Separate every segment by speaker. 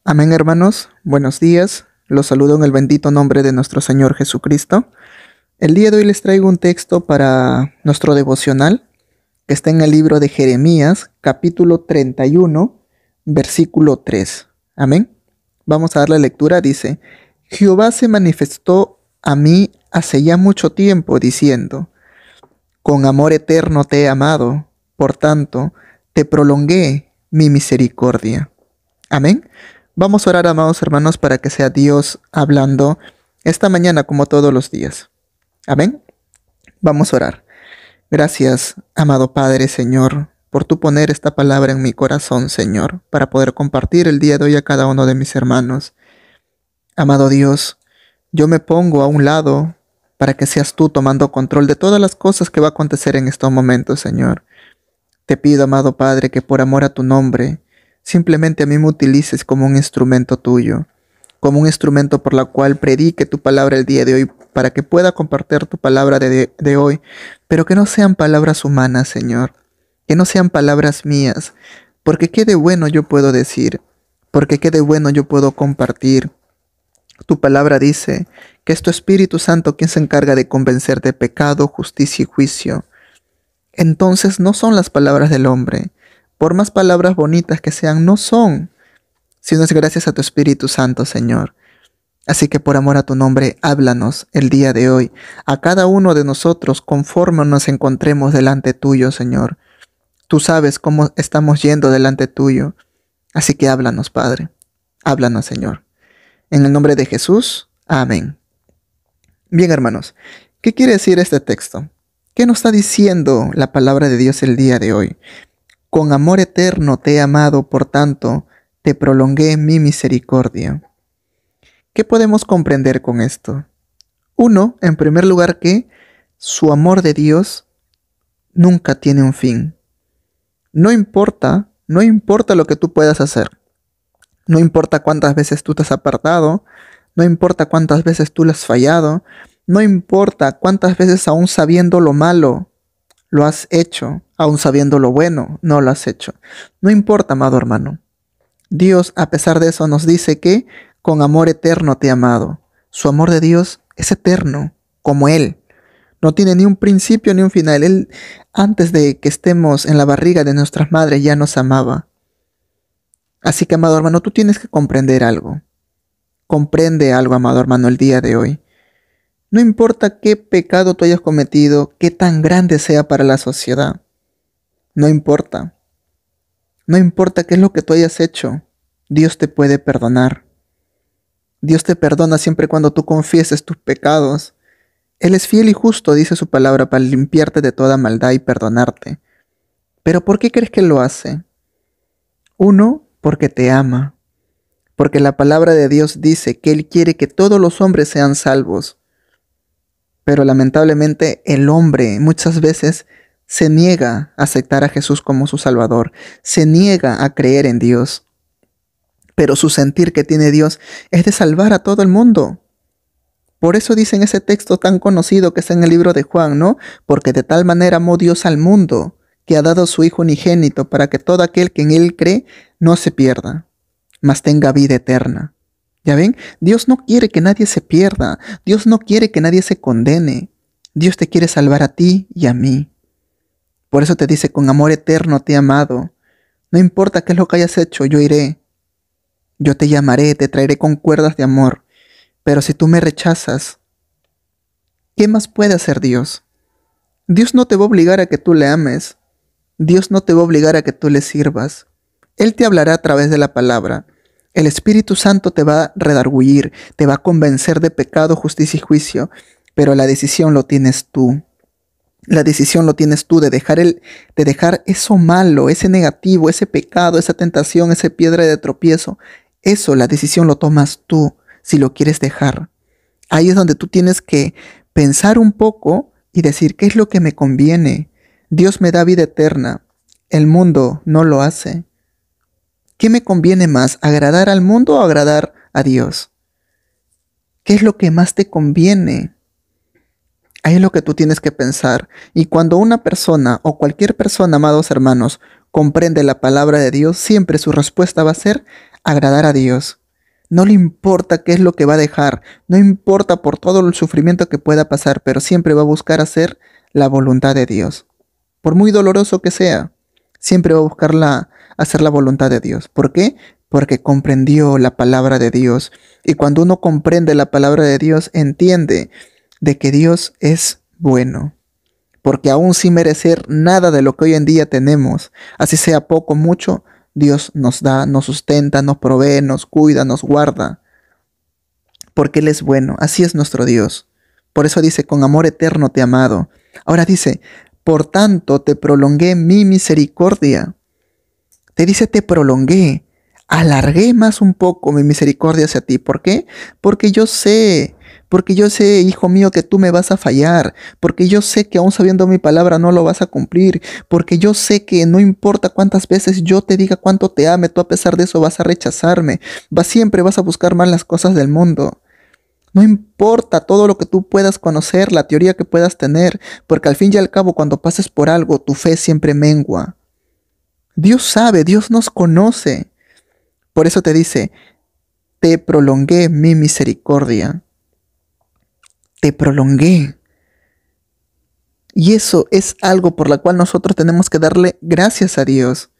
Speaker 1: Amén, hermanos. Buenos días. Los saludo en el bendito nombre de nuestro Señor Jesucristo. El día de hoy les traigo un texto para nuestro devocional que está en el libro de Jeremías, capítulo 31, versículo 3. Amén. Vamos a dar la lectura. Dice: Jehová se manifestó a mí hace ya mucho tiempo, diciendo: con amor eterno te he amado, por tanto, te prolongué mi misericordia. Amén. Vamos a orar, amados hermanos, para que sea Dios hablando esta mañana como todos los días. Amén. Vamos a orar. Gracias, amado Padre, Señor, por tu poner esta palabra en mi corazón, Señor, para poder compartir el día de hoy a cada uno de mis hermanos. Amado Dios, yo me pongo a un lado para que seas tú tomando control de todas las cosas que va a acontecer en estos momentos, Señor. Te pido, amado Padre, que por amor a tu nombre, simplemente a mí me utilices como un instrumento tuyo, como un instrumento por la cual predique tu palabra el día de hoy, para que pueda compartir tu palabra de hoy, pero que no sean palabras humanas, Señor, que no sean palabras mías, porque qué de bueno yo puedo decir, porque qué de bueno yo puedo compartir. Tu palabra dice que es tu Espíritu Santo quien se encarga de convencer de pecado, justicia y juicio. Entonces no son las palabras del hombre, por más palabras bonitas que sean, no son, sino es gracias a tu Espíritu Santo, Señor. Así que por amor a tu nombre, háblanos el día de hoy, a cada uno de nosotros, conforme nos encontremos delante tuyo, Señor. Tú sabes cómo estamos yendo delante tuyo, así que háblanos, Padre. Háblanos, Señor. En el nombre de Jesús, amén. Bien, hermanos, ¿qué quiere decir este texto? ¿Qué nos está diciendo la palabra de Dios el día de hoy? Con amor eterno te he amado, por tanto, te prolongué mi misericordia. ¿Qué podemos comprender con esto? Uno, en primer lugar, que su amor de Dios nunca tiene un fin. No importa lo que tú puedas hacer. No importa cuántas veces tú te has apartado, no importa cuántas veces tú le has fallado, no importa cuántas veces aún sabiendo lo malo lo has hecho, aún sabiendo lo bueno no lo has hecho. No importa, amado hermano. Dios, a pesar de eso, nos dice que con amor eterno te he amado. Su amor de Dios es eterno, como Él. No tiene ni un principio ni un final. Él, antes de que estemos en la barriga de nuestras madres, ya nos amaba. Así que, amado hermano, tú tienes que comprender algo. Comprende algo, amado hermano, el día de hoy. No importa qué pecado tú hayas cometido, qué tan grande sea para la sociedad. No importa. No importa qué es lo que tú hayas hecho. Dios te puede perdonar. Dios te perdona siempre cuando tú confieses tus pecados. Él es fiel y justo, dice su palabra, para limpiarte de toda maldad y perdonarte. ¿Pero por qué crees que lo hace? Uno, porque te ama. Porque la palabra de Dios dice que Él quiere que todos los hombres sean salvos. Pero lamentablemente el hombre muchas veces se niega a aceptar a Jesús como su Salvador. Se niega a creer en Dios. Pero su sentir que tiene Dios es de salvar a todo el mundo. Por eso dice en ese texto tan conocido que está en el libro de Juan, ¿no? Porque de tal manera amó Dios al mundo, que ha dado a su Hijo unigénito, para que todo aquel que en Él cree no se pierda, mas tenga vida eterna. ¿Ya ven? Dios no quiere que nadie se pierda. Dios no quiere que nadie se condene. Dios te quiere salvar a ti y a mí. Por eso te dice, con amor eterno te he amado. No importa qué es lo que hayas hecho, yo iré. Yo te llamaré, te traeré con cuerdas de amor. Pero si tú me rechazas, ¿qué más puede hacer Dios? Dios no te va a obligar a que tú le ames. Dios no te va a obligar a que tú le sirvas. Él te hablará a través de la palabra. El Espíritu Santo te va a redarguir, te va a convencer de pecado, justicia y juicio, pero la decisión lo tienes tú. La decisión lo tienes tú de dejar eso malo, ese negativo, ese pecado, esa tentación, esa piedra de tropiezo. Eso, la decisión lo tomas tú, si lo quieres dejar. Ahí es donde tú tienes que pensar un poco y decir, ¿qué es lo que me conviene? Dios me da vida eterna, el mundo no lo hace. ¿Qué me conviene más, agradar al mundo o agradar a Dios? ¿Qué es lo que más te conviene? Ahí es lo que tú tienes que pensar. Y cuando una persona o cualquier persona, amados hermanos, comprende la palabra de Dios, siempre su respuesta va a ser agradar a Dios. No le importa qué es lo que va a dejar, no importa por todo el sufrimiento que pueda pasar, pero siempre va a buscar hacer la voluntad de Dios. Por muy doloroso que sea, siempre va a buscar hacer la voluntad de Dios. ¿Por qué? Porque comprendió la palabra de Dios. Y cuando uno comprende la palabra de Dios, entiende de que Dios es bueno. Porque aún sin merecer nada de lo que hoy en día tenemos, así sea poco o mucho, Dios nos da, nos sustenta, nos provee, nos cuida, nos guarda. Porque Él es bueno, así es nuestro Dios. Por eso dice, con amor eterno te he amado. Ahora dice, por tanto te prolongué mi misericordia. Te dice, te prolongué, alargué más un poco mi misericordia hacia ti. ¿Por qué? Porque yo sé, hijo mío, que tú me vas a fallar, porque yo sé que aún sabiendo mi palabra no lo vas a cumplir, porque yo sé que no importa cuántas veces yo te diga cuánto te ame, tú a pesar de eso vas a rechazarme, siempre vas a buscar más las cosas del mundo. No importa todo lo que tú puedas conocer, la teoría que puedas tener, porque al fin y al cabo cuando pases por algo, tu fe siempre mengua. Dios sabe, Dios nos conoce. Por eso te dice, te prolongué mi misericordia. Te prolongué. Y eso es algo por la cual nosotros tenemos que darle gracias a Dios.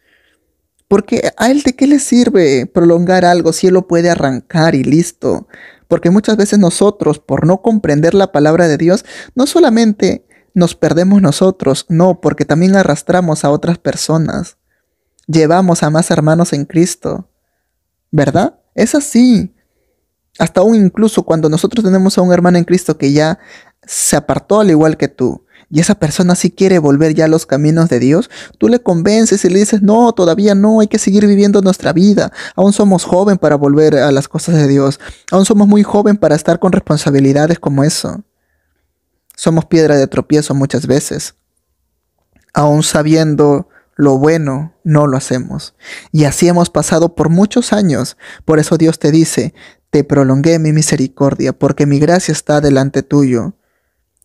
Speaker 1: Porque a Él de qué le sirve prolongar algo si Él lo puede arrancar y listo. Porque muchas veces nosotros, por no comprender la palabra de Dios, no solamente nos perdemos nosotros, no, porque también arrastramos a otras personas. Llevamos a más hermanos en Cristo. ¿Verdad? Es así. Hasta aún incluso cuando nosotros tenemos a un hermano en Cristo que ya se apartó al igual que tú, y esa persona sí quiere volver ya a los caminos de Dios, tú le convences y le dices, no, todavía no, hay que seguir viviendo nuestra vida. Aún somos jóvenes para volver a las cosas de Dios. Aún somos muy jóvenes para estar con responsabilidades como eso. Somos piedra de tropiezo muchas veces. Aún sabiendo lo bueno, no lo hacemos. Y así hemos pasado por muchos años. Por eso Dios te dice, te prolongué mi misericordia, porque mi gracia está delante tuyo.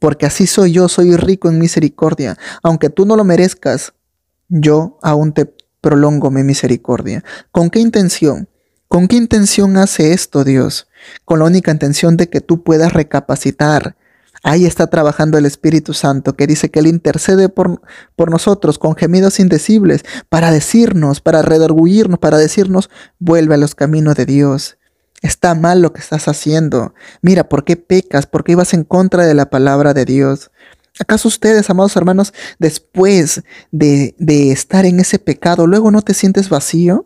Speaker 1: Porque así soy yo, soy rico en misericordia. Aunque tú no lo merezcas, yo aún te prolongo mi misericordia. ¿Con qué intención? ¿Con qué intención hace esto Dios? Con la única intención de que tú puedas recapacitar. Ahí está trabajando el Espíritu Santo, que dice que Él intercede por nosotros con gemidos indecibles, para decirnos, para redarguirnos, para decirnos, vuelve a los caminos de Dios. Está mal lo que estás haciendo. Mira, ¿por qué pecas? ¿Por qué ibas en contra de la palabra de Dios? ¿Acaso ustedes, amados hermanos, después de estar en ese pecado, luego no te sientes vacío?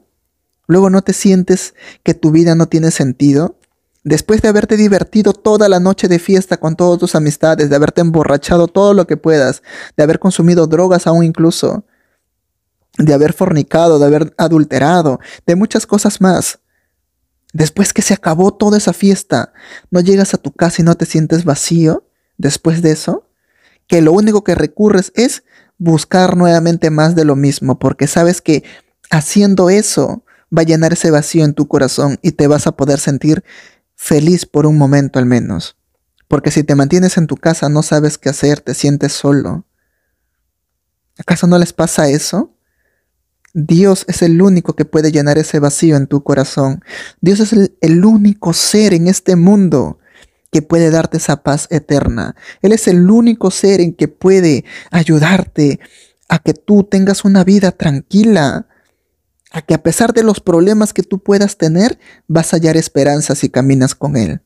Speaker 1: ¿Luego no te sientes que tu vida no tiene sentido? Después de haberte divertido toda la noche de fiesta con todas tus amistades, de haberte emborrachado todo lo que puedas, de haber consumido drogas aún incluso, de haber fornicado, de haber adulterado, de muchas cosas más. Después que se acabó toda esa fiesta, ¿no llegas a tu casa y no te sientes vacío después de eso? Que lo único que recurres es buscar nuevamente más de lo mismo, porque sabes que haciendo eso va a llenar ese vacío en tu corazón y te vas a poder sentir feliz por un momento al menos. Porque si te mantienes en tu casa no sabes qué hacer, te sientes solo. ¿Acaso no les pasa eso? Dios es el único que puede llenar ese vacío en tu corazón. Dios es el único ser en este mundo que puede darte esa paz eterna. Él es el único ser en que puede ayudarte a que tú tengas una vida tranquila, a que a pesar de los problemas que tú puedas tener, vas a hallar esperanza si caminas con Él.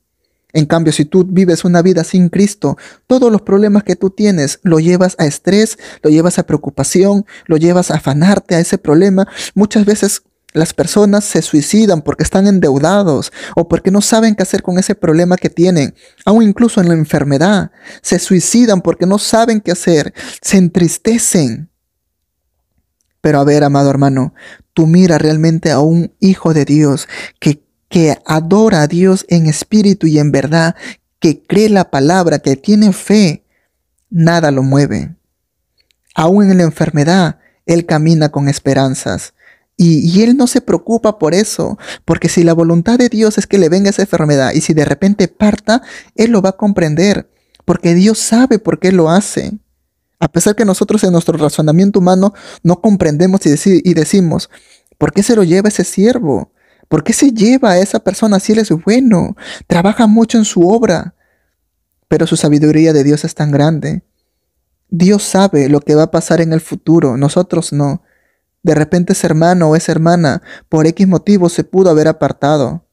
Speaker 1: En cambio, si tú vives una vida sin Cristo, todos los problemas que tú tienes lo llevas a estrés, lo llevas a preocupación, lo llevas a afanarte a ese problema. Muchas veces las personas se suicidan porque están endeudados o porque no saben qué hacer con ese problema que tienen. Aún incluso en la enfermedad, se suicidan porque no saben qué hacer, se entristecen. Pero a ver, amado hermano, tú mira realmente a un hijo de Dios que adora a Dios en espíritu y en verdad, que cree la palabra, que tiene fe, nada lo mueve. Aún en la enfermedad, Él camina con esperanzas. Y Él no se preocupa por eso, porque si la voluntad de Dios es que le venga esa enfermedad y si de repente parta, Él lo va a comprender, porque Dios sabe por qué lo hace. A pesar que nosotros en nuestro razonamiento humano no comprendemos y decimos, ¿por qué se lo lleva ese siervo? ¿Por qué se lleva a esa persona si Él es bueno? Trabaja mucho en su obra, pero su sabiduría de Dios es tan grande. Dios sabe lo que va a pasar en el futuro, nosotros no. De repente ese hermano o esa hermana, por X motivo, se pudo haber apartado.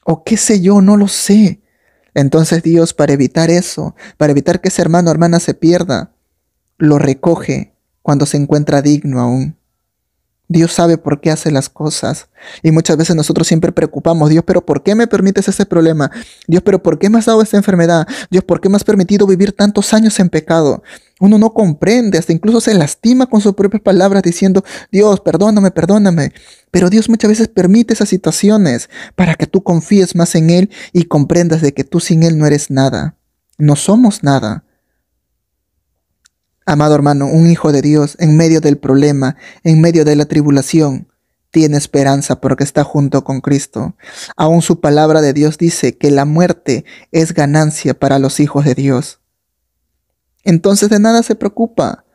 Speaker 1: O qué sé yo, no lo sé. Entonces Dios, para evitar eso, para evitar que ese hermano o hermana se pierda, lo recoge cuando se encuentra digno aún. Dios sabe por qué hace las cosas. Y muchas veces nosotros siempre preocupamos, Dios, pero ¿por qué me permites ese problema? Dios, pero ¿por qué me has dado esta enfermedad? Dios, ¿por qué me has permitido vivir tantos años en pecado? Uno no comprende, hasta incluso se lastima con sus propias palabras diciendo, Dios, perdóname, perdóname. Pero Dios muchas veces permite esas situaciones para que tú confíes más en Él y comprendas de que tú sin Él no eres nada. No somos nada. Amado hermano, un hijo de Dios en medio del problema, en medio de la tribulación, tiene esperanza porque está junto con Cristo. Aún su palabra de Dios dice que la muerte es ganancia para los hijos de Dios. Entonces de nada se preocupa.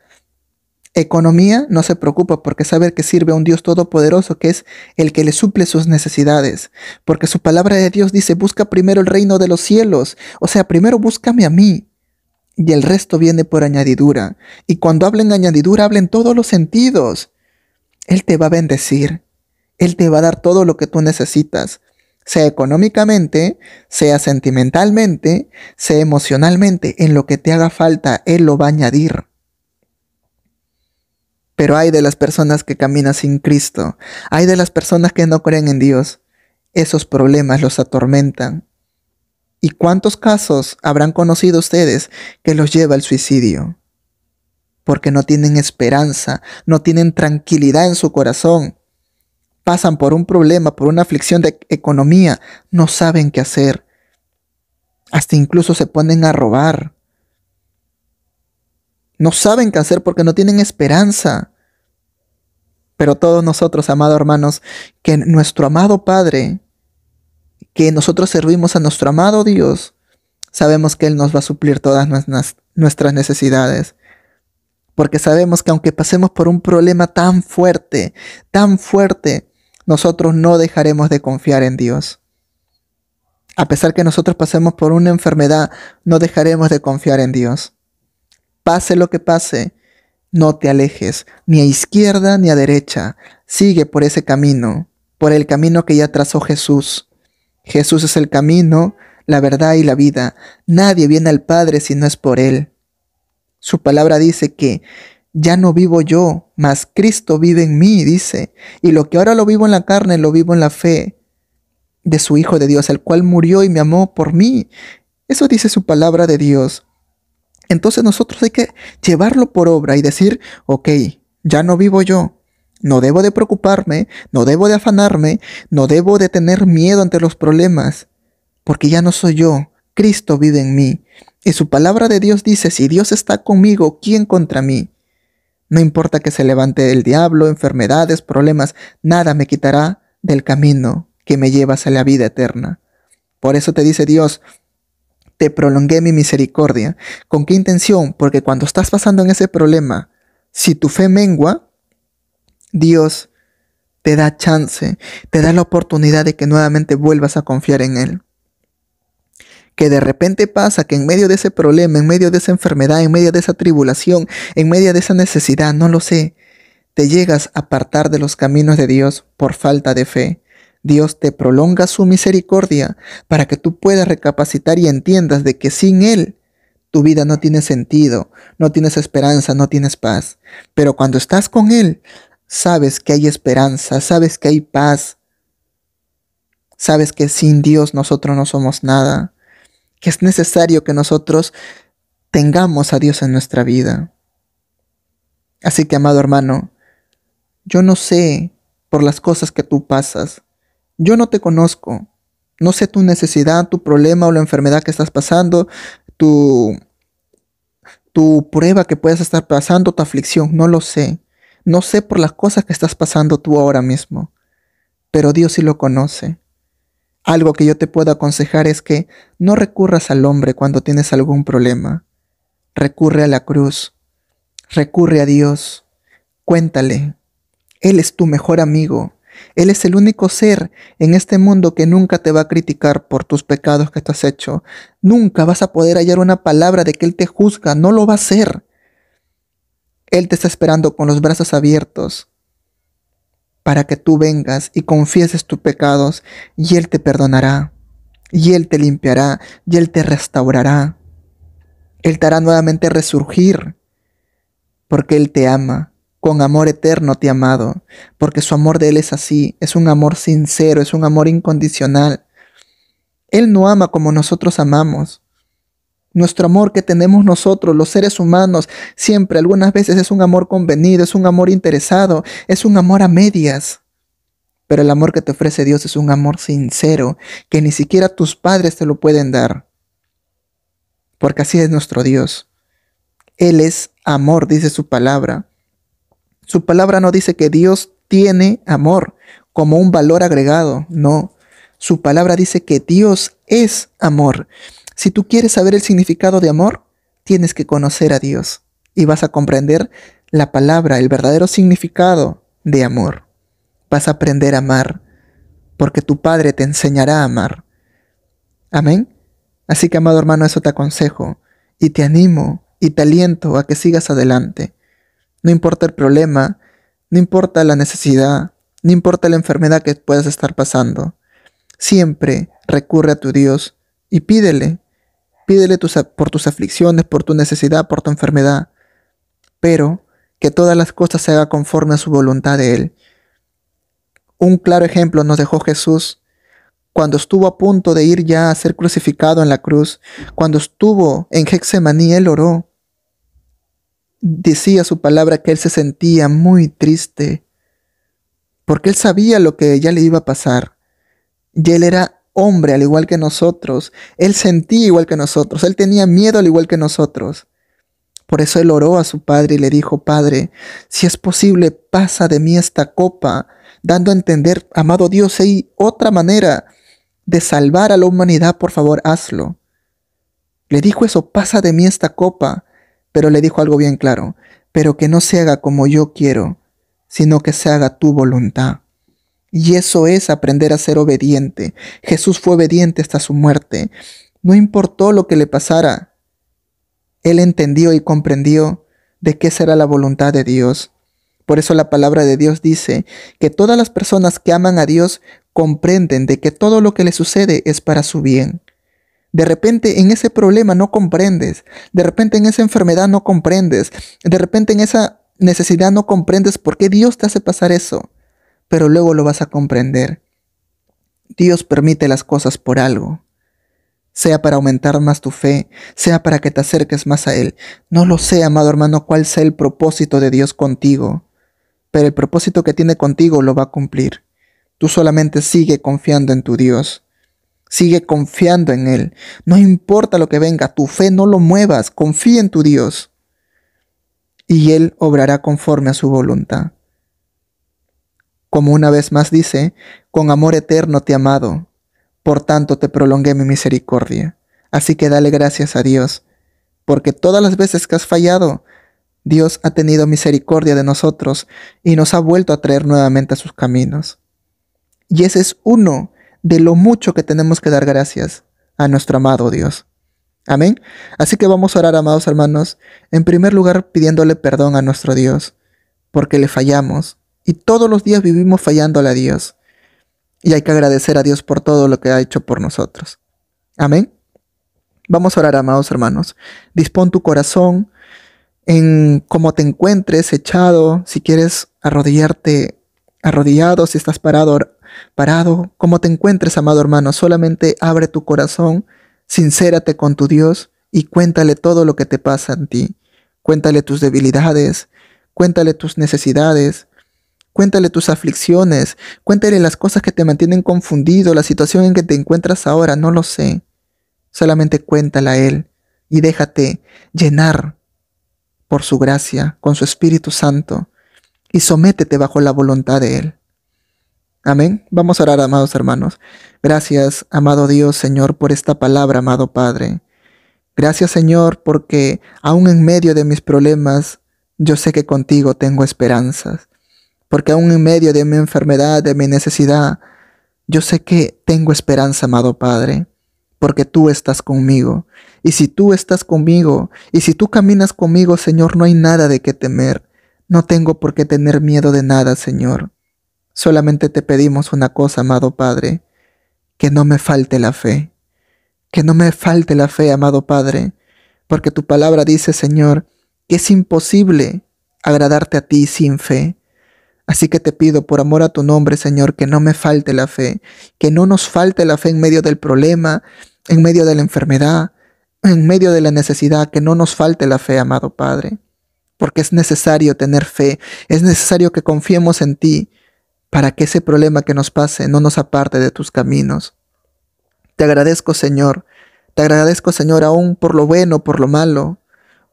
Speaker 1: Economía no se preocupa porque sabe que sirve a un Dios todopoderoso que es el que le suple sus necesidades. Porque su palabra de Dios dice, busca primero el reino de los cielos. O sea, primero búscame a mí. Y el resto viene por añadidura. Y cuando hablen añadidura, hablen todos los sentidos. Él te va a bendecir. Él te va a dar todo lo que tú necesitas. Sea económicamente, sea sentimentalmente, sea emocionalmente. En lo que te haga falta, Él lo va a añadir. Pero hay de las personas que caminan sin Cristo. Hay de las personas que no creen en Dios. Esos problemas los atormentan. ¿Y cuántos casos habrán conocido ustedes que los lleva al suicidio? Porque no tienen esperanza, no tienen tranquilidad en su corazón. Pasan por un problema, por una aflicción de economía, no saben qué hacer. Hasta incluso se ponen a robar. No saben qué hacer porque no tienen esperanza. Pero todos nosotros, amados hermanos, que nuestro amado Padre, que nosotros servimos a nuestro amado Dios, sabemos que Él nos va a suplir todas nuestras necesidades. Porque sabemos que aunque pasemos por un problema tan fuerte, nosotros no dejaremos de confiar en Dios. A pesar que nosotros pasemos por una enfermedad, no dejaremos de confiar en Dios. Pase lo que pase, no te alejes, ni a izquierda ni a derecha. Sigue por ese camino, por el camino que ya trazó Jesús. Jesús es el camino, la verdad y la vida. Nadie viene al Padre si no es por Él. Su palabra dice que ya no vivo yo, mas Cristo vive en mí, dice. Y lo que ahora lo vivo en la carne, lo vivo en la fe de su Hijo de Dios, el cual murió y me amó por mí. Eso dice su palabra de Dios. Entonces nosotros hay que llevarlo por obra y decir, ok, ya no vivo yo. No debo de preocuparme, no debo de afanarme, no debo de tener miedo ante los problemas, porque ya no soy yo, Cristo vive en mí. Y su palabra de Dios dice, si Dios está conmigo, ¿quién contra mí? No importa que se levante el diablo, enfermedades, problemas, nada me quitará del camino que me lleva hacia la vida eterna. Por eso te dice Dios, te prolongué mi misericordia. ¿Con qué intención? Porque cuando estás pasando en ese problema, si tu fe mengua, Dios te da chance, te da la oportunidad de que nuevamente vuelvas a confiar en Él. Que de repente pasa que en medio de ese problema, en medio de esa enfermedad, en medio de esa tribulación, en medio de esa necesidad, no lo sé, te llegas a apartar de los caminos de Dios por falta de fe. Dios te prolonga su misericordia para que tú puedas recapacitar y entiendas de que sin Él tu vida no tiene sentido, no tienes esperanza, no tienes paz. Pero cuando estás con Él, sabes que hay esperanza, sabes que hay paz, sabes que sin Dios nosotros no somos nada, que es necesario que nosotros tengamos a Dios en nuestra vida. Así que, amado hermano, yo no sé por las cosas que tú pasas. Yo no te conozco. No sé tu necesidad, tu problema o la enfermedad que estás pasando, tu prueba que puedes estar pasando, tu aflicción. No lo sé. No sé por las cosas que estás pasando tú ahora mismo. Pero Dios sí lo conoce. Algo que yo te puedo aconsejar es que no recurras al hombre cuando tienes algún problema. Recurre a la cruz. Recurre a Dios. Cuéntale. Él es tu mejor amigo. Él es el único ser en este mundo que nunca te va a criticar por tus pecados que tú has hecho. Nunca vas a poder hallar una palabra de que Él te juzga. No lo va a hacer. Él te está esperando con los brazos abiertos para que tú vengas y confieses tus pecados, y Él te perdonará, y Él te limpiará, y Él te restaurará. Él te hará nuevamente resurgir, porque Él te ama. Con amor eterno te ha amado, porque su amor de Él es así, es un amor sincero, es un amor incondicional. Él no ama como nosotros amamos. Nuestro amor que tenemos nosotros, los seres humanos, siempre, algunas veces es un amor convenido, es un amor interesado, es un amor a medias. Pero el amor que te ofrece Dios es un amor sincero, que ni siquiera tus padres te lo pueden dar. Porque así es nuestro Dios. Él es amor, dice su palabra. Su palabra no dice que Dios tiene amor como un valor agregado, no. Su palabra dice que Dios es amor. Si tú quieres saber el significado de amor, tienes que conocer a Dios y vas a comprender la palabra, el verdadero significado de amor. Vas a aprender a amar porque tu Padre te enseñará a amar. Amén. Así que, amado hermano, eso te aconsejo y te animo y te aliento a que sigas adelante. No importa el problema, no importa la necesidad, no importa la enfermedad que puedas estar pasando. Siempre recurre a tu Dios y pídele por tus aflicciones, por tu necesidad, por tu enfermedad. Pero que todas las cosas se hagan conforme a su voluntad de Él. Un claro ejemplo nos dejó Jesús cuando estuvo a punto de ir ya a ser crucificado en la cruz. Cuando estuvo en Getsemaní, Él oró. Decía su palabra que Él se sentía muy triste, porque Él sabía lo que ya le iba a pasar. Y Él era hombre al igual que nosotros. Él sentía igual que nosotros. Él tenía miedo al igual que nosotros. Por eso Él oró a su Padre y le dijo: Padre, si es posible, pasa de mí esta copa, dando a entender, amado Dios, si hay otra manera de salvar a la humanidad, por favor, hazlo. Le dijo eso: pasa de mí esta copa. Pero le dijo algo bien claro: pero que no se haga como yo quiero, sino que se haga tu voluntad. Y eso es aprender a ser obediente. Jesús fue obediente hasta su muerte. No importó lo que le pasara. Él entendió y comprendió de qué será la voluntad de Dios. Por eso la palabra de Dios dice que todas las personas que aman a Dios comprenden de que todo lo que le sucede es para su bien. De repente en ese problema no comprendes, de repente en esa enfermedad no comprendes, de repente en esa necesidad no comprendes por qué Dios te hace pasar eso, pero luego lo vas a comprender. Dios permite las cosas por algo, sea para aumentar más tu fe, sea para que te acerques más a Él. No lo sé, amado hermano, cuál sea el propósito de Dios contigo, pero el propósito que tiene contigo lo va a cumplir. Tú solamente sigue confiando en tu Dios. Sigue confiando en Él. No importa lo que venga, tu fe no lo muevas. Confía en tu Dios. Y Él obrará conforme a su voluntad. Como una vez más dice: con amor eterno te he amado, por tanto te prolongué mi misericordia. Así que dale gracias a Dios, porque todas las veces que has fallado, Dios ha tenido misericordia de nosotros y nos ha vuelto a traer nuevamente a sus caminos. Y ese es uno de lo mucho que tenemos que dar gracias a nuestro amado Dios. Amén. Así que vamos a orar, amados hermanos, en primer lugar pidiéndole perdón a nuestro Dios, porque le fallamos y todos los días vivimos fallándole a Dios. Y hay que agradecer a Dios por todo lo que ha hecho por nosotros. Amén. Vamos a orar, amados hermanos. Dispón tu corazón en cómo te encuentres, echado, si quieres arrodillarte, arrodillado, si estás parado, como te encuentres, amado hermano. Solamente abre tu corazón, sincérate con tu Dios y cuéntale todo lo que te pasa en ti. Cuéntale tus debilidades, cuéntale tus necesidades, cuéntale tus aflicciones, cuéntale las cosas que te mantienen confundido, la situación en que te encuentras ahora, no lo sé. Solamente cuéntala a Él y déjate llenar por su gracia, con su Espíritu Santo, y sométete bajo la voluntad de Él. Amén. Vamos a orar, amados hermanos. Gracias, amado Dios, Señor, por esta palabra, amado Padre. Gracias, Señor, porque aún en medio de mis problemas, yo sé que contigo tengo esperanzas. porque aún en medio de mi enfermedad, de mi necesidad, yo sé que tengo esperanza, amado Padre, porque tú estás conmigo. Y si tú estás conmigo, y si tú caminas conmigo, Señor, no hay nada de qué temer. No tengo por qué tener miedo de nada, Señor. Solamente te pedimos una cosa, amado Padre, que no me falte la fe. Que no me falte la fe, amado Padre, porque tu palabra dice, Señor, que es imposible agradarte a ti sin fe. Así que te pido por amor a tu nombre, Señor, que no me falte la fe, que no nos falte la fe en medio del problema, en medio de la enfermedad, en medio de la necesidad, que no nos falte la fe, amado Padre, porque es necesario tener fe, es necesario que confiemos en ti para que ese problema que nos pase no nos aparte de tus caminos. Te agradezco, Señor, aún por lo bueno, por lo malo,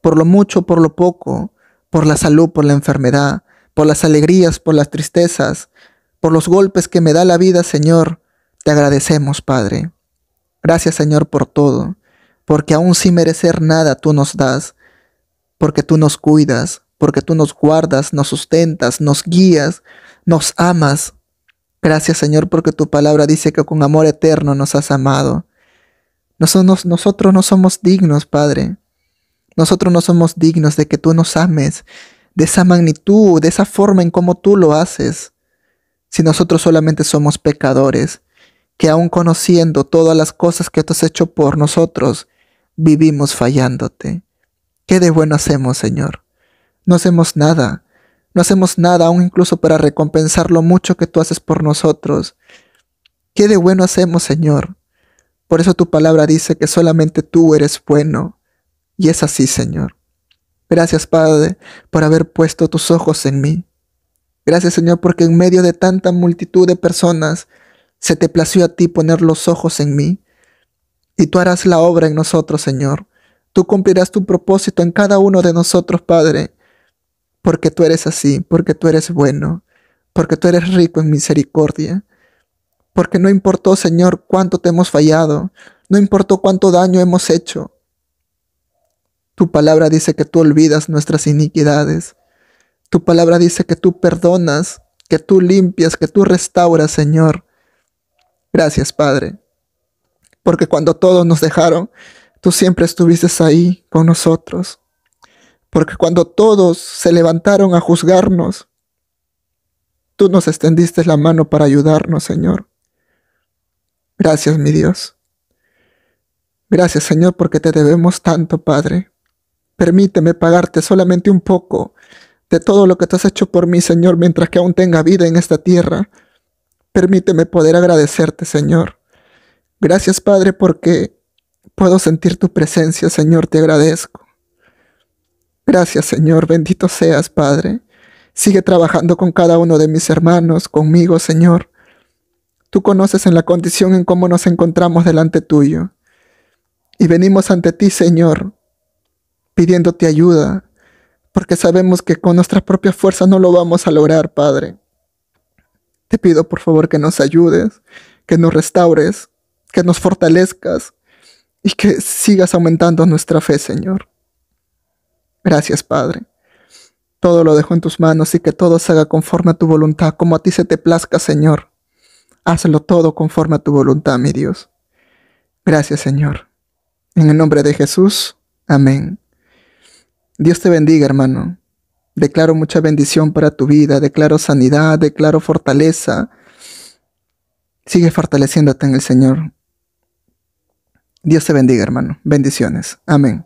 Speaker 1: por lo mucho, por lo poco, por la salud, por la enfermedad, por las alegrías, por las tristezas, por los golpes que me da la vida, Señor. Te agradecemos, Padre. Gracias, Señor, por todo, porque aún sin merecer nada tú nos das, porque tú nos cuidas, porque tú nos guardas, nos sustentas, nos guías, nos amas. Gracias, Señor, porque tu palabra dice que con amor eterno nos has amado. Nosotros no somos dignos, Padre. Nosotros no somos dignos de que tú nos ames de esa magnitud, de esa forma en cómo tú lo haces. Si nosotros solamente somos pecadores, que aun conociendo todas las cosas que tú has hecho por nosotros, vivimos fallándote. ¿Qué de bueno hacemos, Señor? No hacemos nada. No hacemos nada aún incluso para recompensar lo mucho que tú haces por nosotros. ¿Qué de bueno hacemos, Señor? Por eso tu palabra dice que solamente tú eres bueno. Y es así, Señor. Gracias, Padre, por haber puesto tus ojos en mí. Gracias, Señor, porque en medio de tanta multitud de personas, se te plació a ti poner los ojos en mí. Y tú harás la obra en nosotros, Señor. Tú cumplirás tu propósito en cada uno de nosotros, Padre. Porque tú eres así, porque tú eres bueno, porque tú eres rico en misericordia. Porque no importó, Señor, cuánto te hemos fallado, no importó cuánto daño hemos hecho. Tu palabra dice que tú olvidas nuestras iniquidades. Tu palabra dice que tú perdonas, que tú limpias, que tú restauras, Señor. Gracias, Padre. Porque cuando todos nos dejaron, tú siempre estuviste ahí con nosotros. Porque cuando todos se levantaron a juzgarnos, tú nos extendiste la mano para ayudarnos, Señor. Gracias, mi Dios. Gracias, Señor, porque te debemos tanto, Padre. Permíteme pagarte solamente un poco de todo lo que tú has hecho por mí, Señor, mientras que aún tenga vida en esta tierra. Permíteme poder agradecerte, Señor. Gracias, Padre, porque puedo sentir tu presencia, Señor, te agradezco. Gracias, Señor, bendito seas, Padre. Sigue trabajando con cada uno de mis hermanos, conmigo, Señor. Tú conoces en la condición en cómo nos encontramos delante tuyo. Y venimos ante ti, Señor, pidiéndote ayuda, porque sabemos que con nuestra propia fuerza no lo vamos a lograr, Padre. Te pido, por favor, que nos ayudes, que nos restaures, que nos fortalezcas y que sigas aumentando nuestra fe, Señor. Gracias, Padre. Todo lo dejo en tus manos y que todo se haga conforme a tu voluntad, como a ti se te plazca, Señor. Hazlo todo conforme a tu voluntad, mi Dios. Gracias, Señor. En el nombre de Jesús. Amén. Dios te bendiga, hermano. Declaro mucha bendición para tu vida, declaro sanidad, declaro fortaleza. Sigue fortaleciéndote en el Señor. Dios te bendiga, hermano. Bendiciones. Amén.